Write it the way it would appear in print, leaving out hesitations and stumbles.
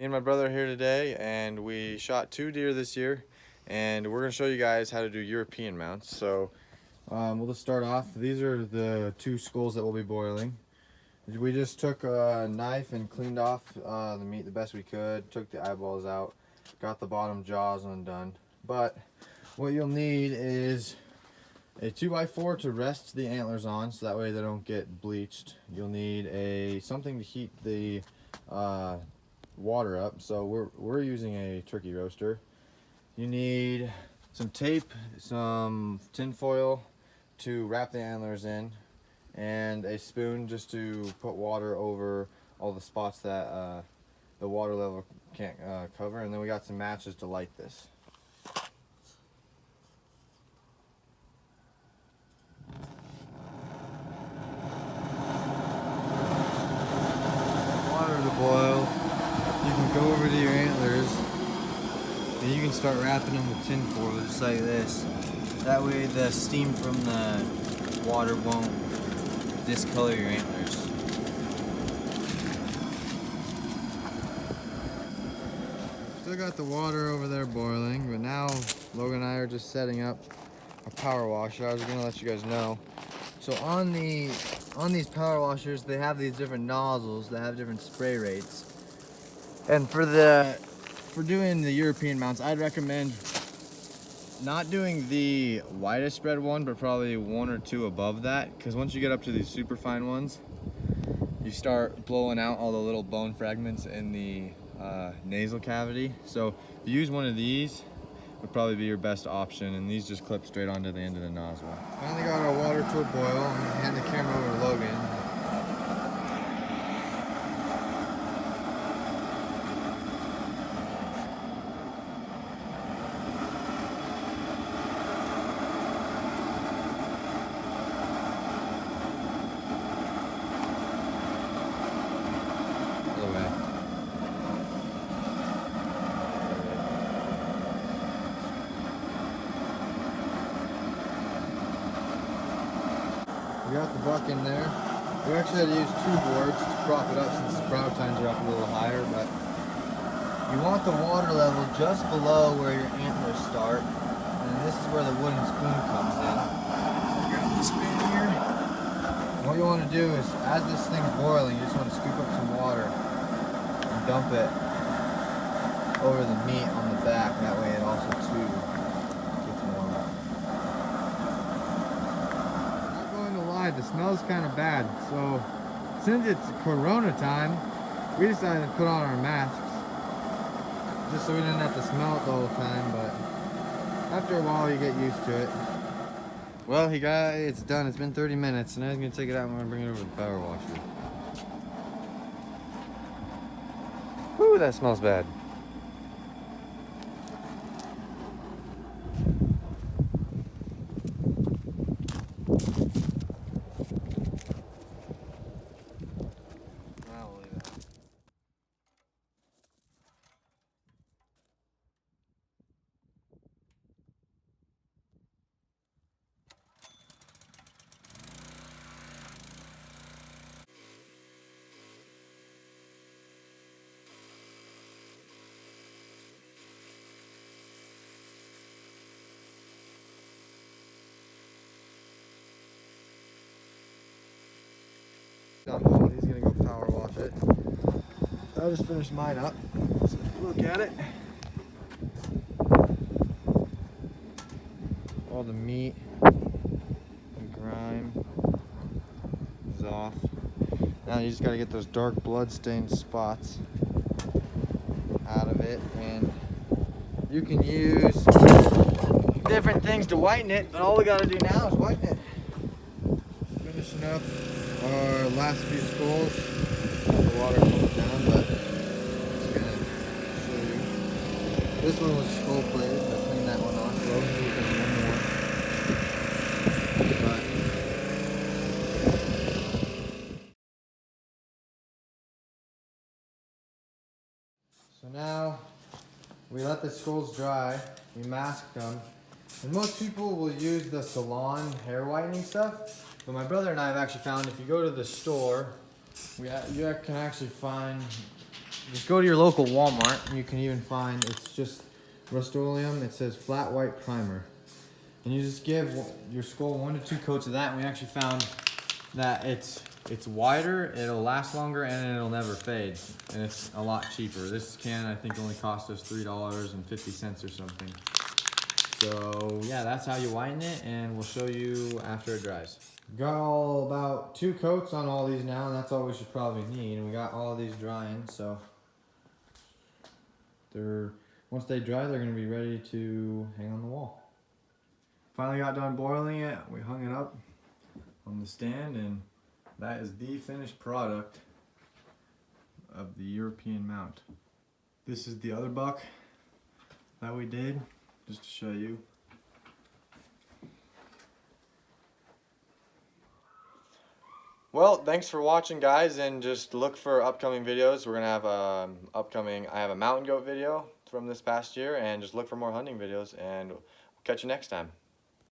Me and my brother are here today, and we shot 2 deer this year, and we're going to show you guys how to do European mounts. So we'll just start off. These are the two skulls that we'll be boiling. We just took a knife and cleaned off the meat the best we could, took the eyeballs out, got the bottom jaws undone. But what you'll need is a 2x4 to rest the antlers on, so that way they don't get bleached. You'll need something to heat the water up. So we're using a turkey roaster. You need some tape, some tin foil to wrap the antlers in, and a spoon just to put water over all the spots that the water level can't cover. And then we got some matches to light this. Water to boil. You can go over to your antlers and you can start wrapping them with tin foil just like this. That way the steam from the water won't discolor your antlers. Still got the water over there boiling, but now Logan and I are just setting up a power washer. I was gonna let you guys know. So on these power washers, they have these different nozzles that have different spray rates. And for doing the European mounts, I'd recommend not doing the widest spread one, but probably one or two above that, because once you get up to these super fine ones, you start blowing out all the little bone fragments in the nasal cavity. So if you use one of these, would probably be your best option, and these just clip straight onto the end of the nozzle. Finally got our water to a boil. I'm gonna hand the camera over to Logan. Other way. We got the buck in there. We actually had to use 2 boards to prop it up since the brow tines are up a little higher, but you want the water level just below where your antlers start, and this is where the wooden spoon comes in. Grab the spoon here. And what you want to do is, as this thing's boiling, you just want to scoop up some water and dump it over the meat on the back. That way it also too gets warm. The smell's kind of bad, so since it's Corona time, we decided to put on our masks just so we didn't have to smell it the whole time. But after a while you get used to it. Well, it's done. It's been 30 minutes, and now he's gonna take it out and we're gonna bring it over to the power washer. Whew, that smells bad. Done boiling. He's gonna go power wash it. I just finished mine up. So look at it. All the meat and grime is off. Now you just gotta get those dark blood-stained spots out of it, and you can use different things to whiten it, but all we gotta do now is whiten it. Finishing up our last few skulls. The water comes down, but just gonna show you. This one was skull plated. I cleaned that one off. So we've done one more. So now we let the skulls dry. We mask them. And most people will use the salon hair whitening stuff, but my brother and I have actually found if you go to the store, you can actually find just go to your local Walmart, and you can even find, it's just Rust-Oleum. It says flat white primer. And you just give your skull 1 to 2 coats of that, and we actually found that it's wider, it'll last longer, and it'll never fade. And it's a lot cheaper. This can, I think, only cost us $3.50 or something. So yeah, that's how you whiten it, and we'll show you after it dries. Got all about 2 coats on all these now, and that's all we should probably need. And we got all of these drying, so once they dry, they're gonna be ready to hang on the wall. Finally got done boiling it. We hung it up on the stand, and that is the finished product of the European mount. This is the other buck that we did, just to show you. Well, thanks for watching, guys, and just look for upcoming videos. We're gonna have I have a mountain goat video from this past year, and just look for more hunting videos, and we'll catch you next time.